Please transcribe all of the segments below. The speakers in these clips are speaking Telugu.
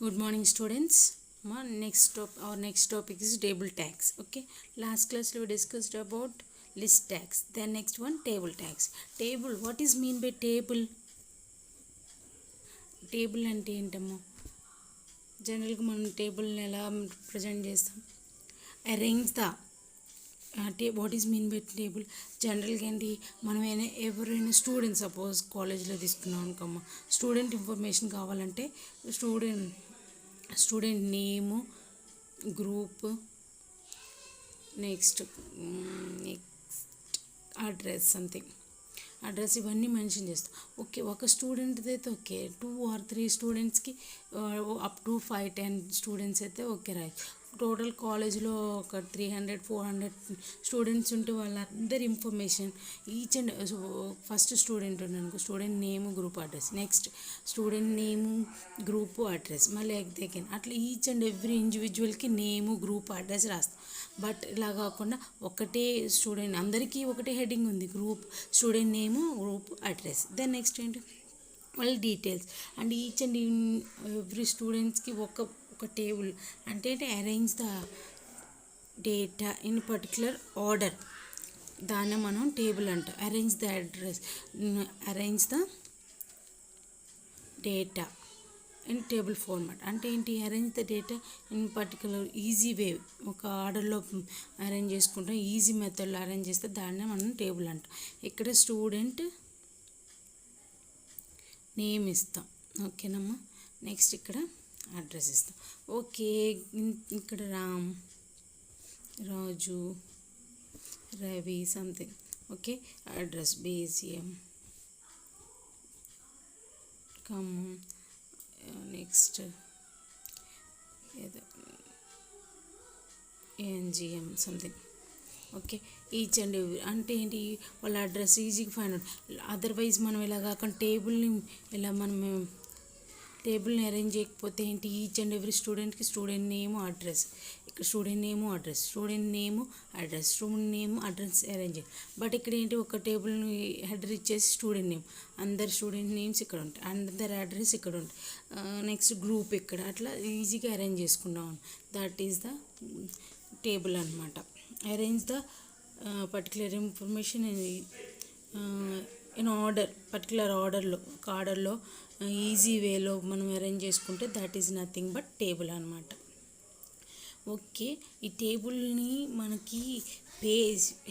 Good morning, students. Our next topic is table tags. Okay, last class we discussed about list tags. Then next one, table tags. Table, what is mean by table? Table అంటే ఏంటమ్మా? జనరల్గా మనం టేబుల్ని ఎలా ప్రజెంట్ చేస్తాం? Arrange the what is mean by table? జనరల్గా ఏంటి, మనం ఎవరైనా స్టూడెంట్ సపోజ్ కాలేజ్లో తీసుకున్నాం అనుకోమ్మా, స్టూడెంట్ ఇన్ఫర్మేషన్ కావాలంటే student name, group, next address, something address, ఇవన్నీ మెన్షన్ చేస్తాం. ఓకే, ఒక స్టూడెంట్ది అయితే ఓకే, 2 or 3 స్టూడెంట్స్కి అప్ టు 5-10 స్టూడెంట్స్ అయితే ఓకే రాయ్. టోటల్ కాలేజ్లో ఒక 300-400 స్టూడెంట్స్ ఉంటే వాళ్ళందరి information each and first student ఉన్నాను, student name, group address, next student name, group address, మళ్ళీ అగైన్ అట్లా ఈచ్ అండ్ ఎవ్రీ ఇండివిజువల్కి నేము, గ్రూప్ అడ్రస్ రాస్తాం. బట్ ఇలా కాకుండా ఒకటే స్టూడెంట్ అందరికీ ఒకటే హెడ్డింగ్ ఉంది, group, student name, group address. Then next ఏంటి, వాళ్ళ details and each and every స్టూడెంట్స్కి ఒక టేబుల్ అంటే arrange the data in particular order, దాన్ని మనం టేబుల్ అంటాం. Arrange the address, arrange the data in table format అంటే ఏంటి, arrange the data in particular easy way, ఒక ఆర్డర్లో అరేంజ్ చేసుకుంటాం, ఈజీ మెథడ్లో అరేంజ్ చేస్తే దాన్నే మనం టేబుల్ అంటాం. ఇక్కడ స్టూడెంట్ నేమ్ ఇస్తాం, ఓకేనమ్మా. నెక్స్ట్ ఇక్కడ అడ్రస్ ఇస్తాం. ఓకే, ఇక్కడ Raju, Ravi, something. Okay, address BCM Khammam, next ఏదో ANGM something. Okay, each and every అంటే ఏంటి, వాళ్ళ అడ్రస్ ఈజీగా ఫైండ్ అవుట్. అదర్వైజ్ మనం ఇలా కాకుండా టేబుల్ని అరేంజ్ చేయకపోతే ఏంటి, ఈచ్ అండ్ ఎవ్రీ స్టూడెంట్కి స్టూడెంట్ నేము, అడ్రస్, ఇక్కడ student name, address, student name, address, student name, address arrange. But ఇక్కడ ఏంటి, ఒక టేబుల్ని హెడర్ ఇచ్చేసి స్టూడెంట్ నేమ్, అందరు స్టూడెంట్ నేమ్స్ ఇక్కడ ఉంటాయి, అందరి అడ్రస్ ఇక్కడ ఉంటాయి, నెక్స్ట్ గ్రూప్ ఇక్కడ, అట్లా ఈజీగా అరేంజ్ చేసుకున్నాం. దట్ ఈస్ ద టేబుల్ అనమాట. Arrange the particular information in order, particular ఆర్డర్లో, ఒక ఆర్డర్లో ఈజీ వేలో మనం అరేంజ్ చేసుకుంటే that is nothing but table అనమాట. ఓకే, ఈ టేబుల్ని మనకి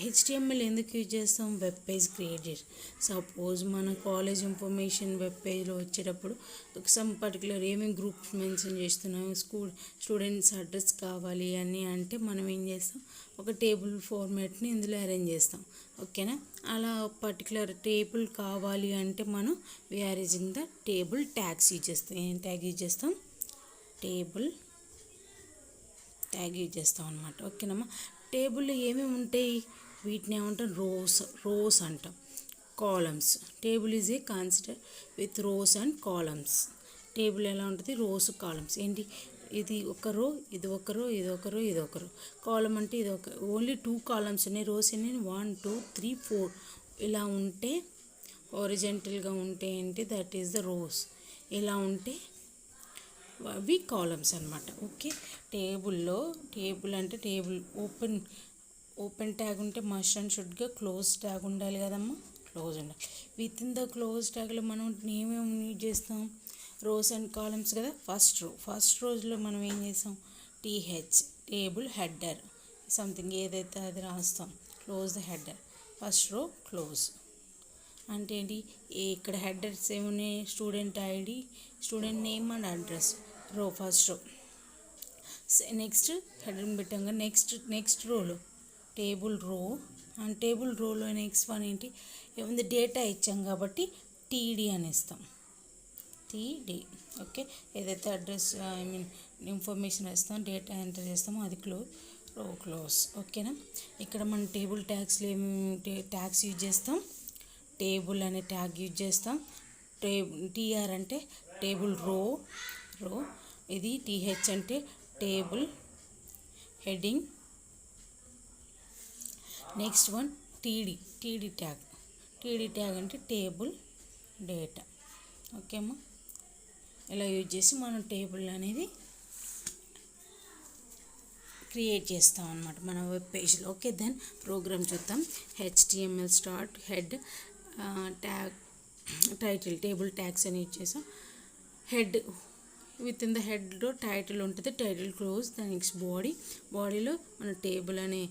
HTML ఎందుకు యూజ్ చేస్తాం, వెబ్ పేజ్ క్రియేట్ చేసి. సపోజ్ మన కాలేజ్ ఇన్ఫర్మేషన్ వెబ్ పేజ్లో వచ్చేటప్పుడు సమ్ పర్టికులర్ ఏమేమి గ్రూప్స్ మెన్షన్ చేస్తున్నాం, స్టూడెంట్స్ అడ్రస్ కావాలి అని అంటే మనం ఏం చేస్తాం, ఒక టేబుల్ ఫార్మాట్ని ఇందులో అరేంజ్ చేస్తాం. ఓకేనా, అలా పర్టికులర్ టేబుల్ కావాలి అంటే మనం we are using the table tags use చేస్తాం. ఏం ట్యాగ్ యూజ్ చేస్తాం, టేబుల్ ట్యాగ్ యూజ్ చేస్తాం అనమాట. ఓకేనమ్మా, టేబుల్లో ఏమేమి ఉంటాయి, వీటిని ఏమంటాం, రోస్ అంటాం, columns. Table is a consider with rows and columns. Table ఎలా ఉంటుంది, రోస్, కాలమ్స్. ఏంటి, ఇది ఒక రో, ఇది ఒక రో, ఇది ఒక రో, ఇది ఒక రో. కాలం అంటే ఇది ఒక ఓన్లీ 2 కాలమ్స్ ఉన్నాయి, రోస్ ఎన్ని 1 2 3 4 ఇలా ఉంటే, హారిజంటల్గా ఉంటే ఏంటి, దట్ ఈస్ ద రోస్. ఇలా ఉంటే అవి కాలమ్స్ అనమాట. ఓకే, టేబుల్ అంటే టేబుల్ ఓపెన్ ట్యాగ్ ఉంటే మస్ట్ అండ్ షుడ్గా క్లోజ్ ట్యాగ్ ఉండాలి కదమ్మా, క్లోజ్ ఉండాలి. విత్ ఇన్ ద క్లోజ్ ట్యాగ్లో మనం ఏమేమి యూజ్ చేస్తాం, రోస్ అండ్ కాలమ్స్ కదా. ఫస్ట్ రోజులో మనం ఏం చేస్తాం, టేబుల్ హెడర్ సంథింగ్ ఏదైతే అది రాస్తాం, close the header, first row close. అంటే ఏంటి, ఇక్కడ హెడర్స్ ఏమున్నాయి, student ID, student name and address, రో, ఫస్ట్ రో. నెక్స్ట్ హెడర్ని పెట్టాక నెక్స్ట్ రోలో టేబుల్ రో, అండ్ టేబుల్ రోలో నెక్స్ట్ వన్ ఏంటి, ఏముంది, డేటా ఇచ్చాం కాబట్టి TD అని ఇస్తాం, TD. ఓకే, ఏదైతే అడ్రస్ ఇన్ఫర్మేషన్ ఇస్తాం, డేటా ఎంటర్ చేస్తామో అది రో క్లోజ్. ఓకేనా, ఇక్కడ మనం టేబుల్ ట్యాగ్స్లో ట్యాగ్స్ యూజ్ చేస్తాం, టేబుల్ అనే ట్యాగ్ యూజ్ చేస్తాం, TR అంటే టేబుల్ రో, ఇది TH అంటే table heading, next one TD tag అంటే టేబుల్ డేటా. ఓకే అమ్మా, ఇలా యూజ్ చేసి మనం టేబుల్ అనేది క్రియేట్ చేస్తాం అన్నమాట మన వెబ్ పేజ్లో. ఓకే, దెన్ ప్రోగ్రామ్ చూద్దాం. HTML start head tag title table tags అని యూజ్ చేసాం. హెడ్ విత్ ఇన్ ద హెడ్లో టైటిల్ ఉంటుంది, టైటిల్ క్లోజ్. ద నెక్స్ట్ బాడీలో మన టేబుల్ అనే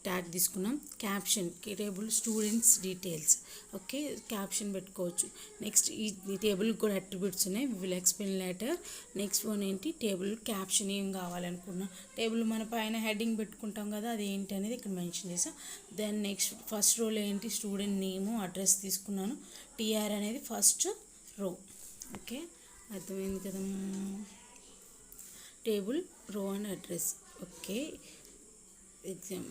ట్యాగ్ తీసుకున్నాం. Caption table students details. Okay, caption పెట్టుకోవచ్చు. నెక్స్ట్ ఈ టేబుల్కి కూడా అట్రిబ్యూట్స్ ఉన్నాయి, will explain later. Next one ఏంటి, టేబుల్ క్యాప్షన్ ఏం కావాలనుకున్నాం. టేబుల్ మన పైన హెడ్డింగ్ పెట్టుకుంటాం కదా, అది ఏంటి అనేది ఇక్కడ మెన్షన్ చేసాం. దెన్ నెక్స్ట్ ఫస్ట్ రోలో ఏంటి, స్టూడెంట్ నేము అడ్రస్ తీసుకున్నాను. TR అనేది ఫస్ట్ రో. ఓకే, అర్థమైంది కదా. టేబుల్ రో అండ్ అడ్రస్. ఓకే,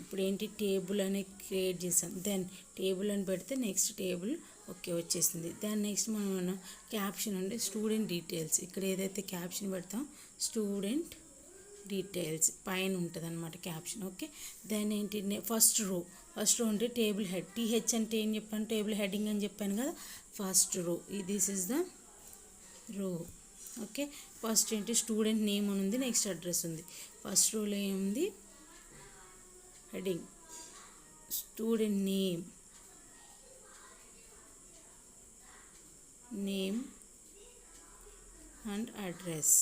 ఇప్పుడు ఏంటి, టేబుల్ అని క్రియేట్ చేసాం. దెన్ టేబుల్ అని పెడితే నెక్స్ట్ టేబుల్ ఓకే వచ్చేసింది. దాని నెక్స్ట్ మనం క్యాప్షన్ అంటే స్టూడెంట్ డీటెయిల్స్. ఇక్కడ ఏదైతే క్యాప్షన్ పెడతాం స్టూడెంట్ డీటెయిల్స్ పైన ఉంటుంది అనమాట క్యాప్షన్. ఓకే, దెన్ ఏంటి, ఫస్ట్ రో అంటే టేబుల్ హెడ్. TH అంటే ఏం చెప్పాను, టేబుల్ హెడ్డింగ్ అని చెప్పాను కదా. First row, this is the రో. ఓకే, ఫస్ట్ ఏంటి, స్టూడెంట్ నేమ్ అని ఉంది, నెక్స్ట్ అడ్రస్ ఉంది. ఫస్ట్ రోలో ఏముంది, heading student name and address.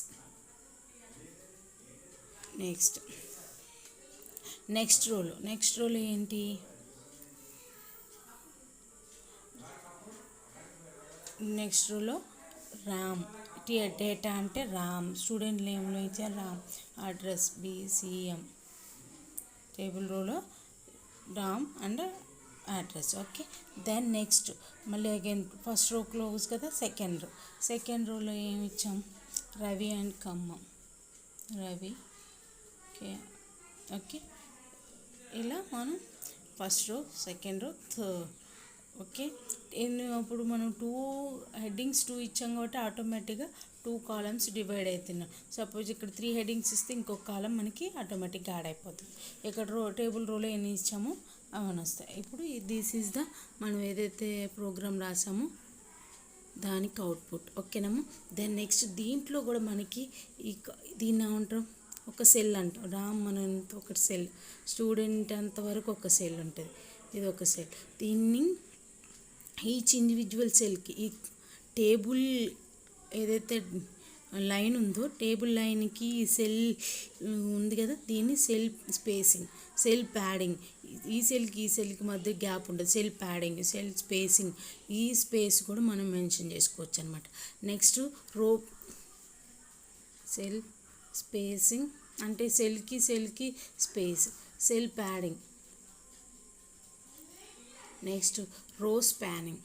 Next రోలో ఏంటి, నెక్స్ట్ రోలో రామ్. డేటా అంటే రామ్, స్టూడెంట్ నేమ్లో ఇచ్చారు రామ్, అడ్రస్ BCM. టేబుల్ రోలో Ram and address. Okay, then next మళ్ళీ అగైన్ ఫస్ట్ రో క్లోజ్ కదా. సెకండ్ రోలో ఏమి ఇచ్చాం, రవి అండ్ ఖమ్మం. రవి. ఓకే, ఇలా మనం first row, second row, third. Okay, అప్పుడు మనం 2 హెడ్డింగ్స్ ఇచ్చాం కాబట్టి ఆటోమేటిక్గా 2 కాలమ్స్ డివైడ్ అవుతున్నాం. సపోజ్ ఇక్కడ 3 హెడ్డింగ్స్ ఇస్తే ఇంకొక కాలం మనకి ఆటోమేటిక్గా యాడ్ అయిపోతుంది. ఇక్కడ టేబుల్ రోలో ఎన్ని ఇచ్చామో అవన్నీ వస్తాయి. ఇప్పుడు దిస్ ఈజ్ ద మనం ఏదైతే ప్రోగ్రామ్ రాసామో దానికి అవుట్పుట్. ఓకేనమ్మా. దెన్ నెక్స్ట్ దీంట్లో కూడా మనకి దీన్ని ఏమంటాం, ఒక సెల్ అంటాం. రామ్ అనంత ఒక సెల్, స్టూడెంట్ అంతవరకు ఒక సెల్ ఉంటుంది, ఇది ఒక సెల్. దీన్ని ఈచ్ ఇండివిజువల్ సెల్కి ఈ టేబుల్ ఏదైతే లైన్ ఉందో టేబుల్ లైన్కి సెల్ ఉంది కదా, దీన్ని సెల్ స్పేసింగ్, సెల్ ప్యాడింగ్. ఈ సెల్కి మధ్య గ్యాప్ ఉంటుంది, సెల్ ప్యాడింగ్, సెల్ స్పేసింగ్. ఈ స్పేస్ కూడా మనం మెన్షన్ చేసుకోవచ్చు అనమాట. నెక్స్ట్ రో సెల్ స్పేసింగ్ అంటే సెల్కి space, cell padding. Next row spanning,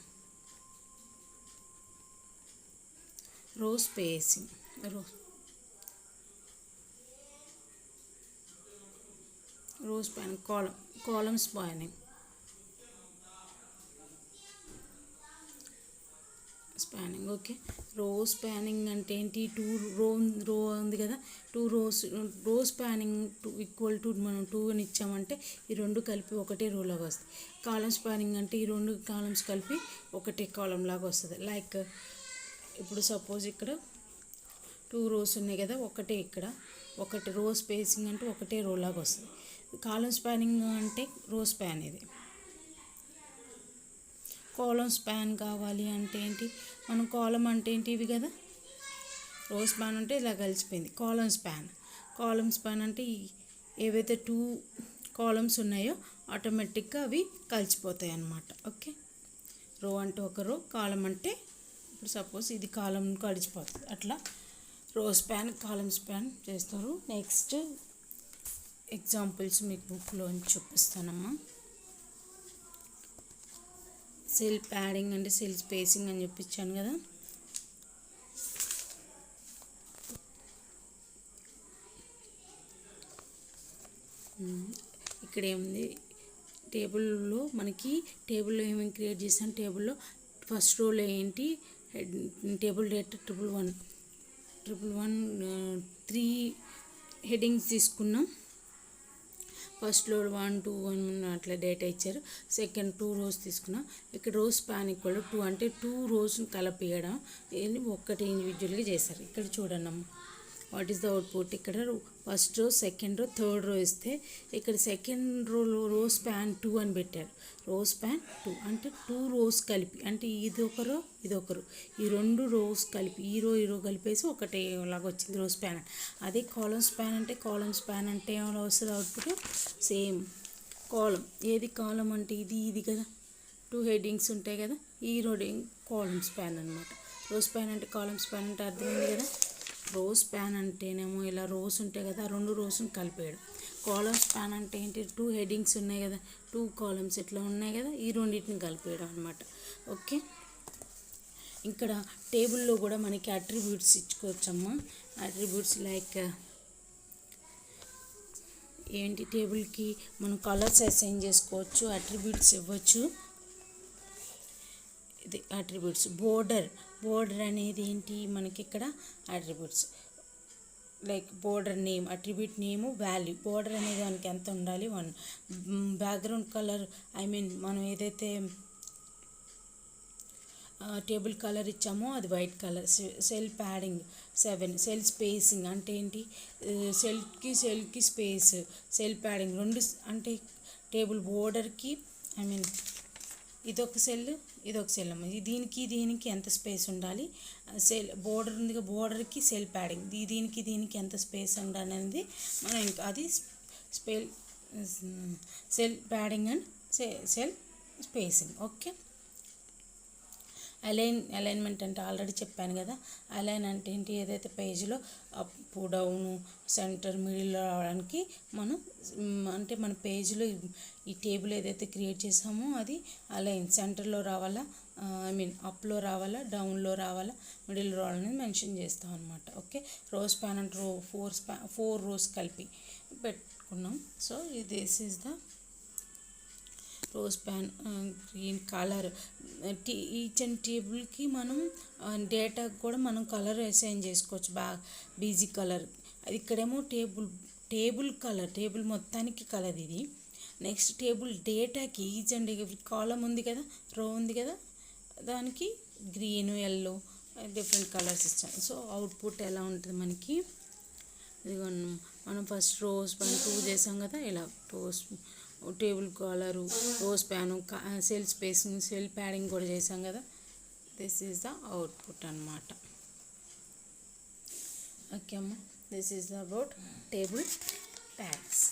row spacing, row spanning, column spanning. Okay, row spanning అంటే ఏంటి, 2 రో ఉంది కదా, 2 రో స్పానింగ్ ఈక్వల్ టు మనం 2 అని ఇచ్చామంటే ఈ 2 కలిపి ఒకటే రో లాగా వస్తుంది. కాలమ్ స్పానింగ్ అంటే ఈ 2 కాలమ్స్ కలిపి ఒకటే కాలం లాగా వస్తుంది. లైక్ ఇప్పుడు సపోజ్ ఇక్కడ 2 రోస్ ఉన్నాయి కదా, ఒకటే ఇక్కడ ఒకటి రో స్పేసింగ్ అంటే ఒకటే రో లాగా వస్తుంది. కాలమ్ స్పానింగ్ అంటే రో స్పాన్. ఇది కాలమ్ స్పాన్ కావాలి అంటే ఏంటి, మనం కాలమ్ అంటే ఏంటి ఇవి కదా, రో స్పాన్ అంటే ఇలా కలిసిపోయింది. కాలమ్ స్పాన్ అంటే ఏవైతే 2 కాలమ్స్ ఉన్నాయో ఆటోమేటిక్గా అవి కలిసిపోతాయి అన్నమాట. ఓకే, రో అంటే ఒక రో, కాలం అంటే ఇప్పుడు సపోజ్ ఇది కాలం కలిసిపోతుంది, అట్లా రో స్పాన్ కాలమ్ స్పాన్ చేస్తారు. నెక్స్ట్ ఎగ్జాంపుల్స్ మీకు బుక్లో చూపిస్తానమ్మా. సెల్ ప్యాడింగ్ అంటే సెల్ స్పేసింగ్ అని చెప్పించాను కదా. ఇక్కడ ఏముంది, టేబుల్లో టేబుల్లో ఏమేమి క్రియేట్ చేసాను, టేబుల్లో ఫస్ట్ రోలో ఏంటి, టేబుల్ డేటా 111 3 హెడ్డింగ్స్ తీసుకున్నాం. ఫస్ట్లో 1 2 1 అట్లా డేటా ఇచ్చారు. సెకండ్ 2 రోస్ తీసుకున్నా. ఇక్కడ రోస్ స్పాన్ ఈక్వల్ 2 అంటే 2 రోస్ని కలిపియడం ఇది ఒక్కటి ఇండివిజువల్గా చేశారు. ఇక్కడ చూడండి అమ్మ, వాట్ ఈస్ ద అవుట్పుట్. ఇక్కడ first row, second row, third row ఇస్తే ఇక్కడ సెకండ్ రో స్పాన్ 2 అని పెట్టారు. రో స్పాన్ 2 అంటే 2 రోస్ కలిపి, అంటే ఇది ఒక రో ఇది ఒక రో, ఈ 2 రోస్ కలిపి ఈ రో కలిపేసి ఒకటే లాగా వచ్చింది రో స్పాన్. అదే కాలమ్ స్పాన్ అంటే ఏమైనా వస్తుంది అవుట్పుట్ సేమ్. కాలం ఏది కాలం అంటే ఇది కదా, 2 హెడ్డింగ్స్ ఉంటాయి కదా, ఈ రోడింగ్ కాలమ్ స్పాన్ అనమాట. రో స్పాన్ అంటే కాలమ్ స్పాన్ అంటే అర్థమైంది కదా. రో స్పాన్ అంటేనేమో ఇలా రోస్ ఉంటాయి కదా, 2 రోస్ని కలిపేయడం. కాలమ్ స్పాన్ అంటే ఏంటి, 2 హెడ్డింగ్స్ ఉన్నాయి కదా, 2 కాలమ్స్ ఇట్లా ఉన్నాయి కదా, ఈ రెండింటిని కలిపేయడం అనమాట. ఓకే, ఇక్కడ టేబుల్లో కూడా మనకి అట్రిబ్యూట్స్ ఇచ్చుకోవచ్చమ్మా. అట్రిబ్యూట్స్ లైక్ ఏంటి, టేబుల్కి మనం కలర్స్ అసైన్ చేసుకోవచ్చు, అట్రిబ్యూట్స్ ఇవ్వచ్చు. ఇది అట్రిబ్యూట్స్. బోర్డర్ అనేది ఏంటి మనకి ఇక్కడ attributes. Like border name, attribute name, value. Border అనేది మనకి ఎంత ఉండాలి 1. బ్యాక్గ్రౌండ్ కలర్ మనం ఏదైతే టేబుల్ కలర్ ఇచ్చామో అది white colour. Cell padding 7. Cell spacing అంటే ఏంటి, సెల్కి స్పేస్, సెల్ ప్యాడింగ్ 2 అంటే టేబుల్ బోర్డర్కి ఇదొక సెల్ ఇదొక సెల్ అమ్మ. దీనికి ఎంత స్పేస్ ఉండాలి, సెల్ బోర్డర్ ఉంది, బోర్డర్కి సెల్ ప్యాడింగ్, దీనికి ఎంత స్పేస్ ఉండాలి అనేది మనం ఇంకా అది cell padding and cell spacing. Okay, alignment అంటే ఆల్రెడీ చెప్పాను కదా. అలైన్ అంటే ఏంటి, ఏదైతే పేజీలో అప్ డౌను సెంటర్ మిడిల్లో రావడానికి మనం అంటే మన పేజీలో ఈ టేబుల్ ఏదైతే క్రియేట్ చేసామో అది అలైన్, సెంటర్లో రావాలా, అప్లో రావాలా, డౌన్లో రావాలా, మిడిల్లో రావాలని మెన్షన్ చేస్తాం అనమాట. ఓకే, రోస్ స్పాన్ అంటే 4 రోస్ కలిపి పెట్టుకున్నాం. So this is the row span. Green colour, each and టేబుల్కి మనం డేటా కూడా మనం కలర్ అసైన్ చేసుకోవచ్చు. బీజీ కలర్ అది. ఇక్కడేమో టేబుల్ కలర్, టేబుల్ మొత్తానికి కలర్ ఇది. నెక్స్ట్ టేబుల్ డేటాకి ఈచ్ అండ్ కాలం ఉంది కదా, రో ఉంది కదా, దానికి గ్రీన్, ఎల్లో డిఫరెంట్ కలర్స్ ఇచ్చాం. సో అవుట్పుట్ ఎలా ఉంటుంది మనకి, ఇదిగో మనం ఫస్ట్ రో స్పాన్ 2 చేసాం కదా, ఇలా టేబుల్ కలరు, రో span, cell spacing, cell padding కూడా చేసాం కదా. దిస్ ఈజ్ ద అవుట్పుట్ అన్నమాట. ఓకే అమ్మ, this is about table tags.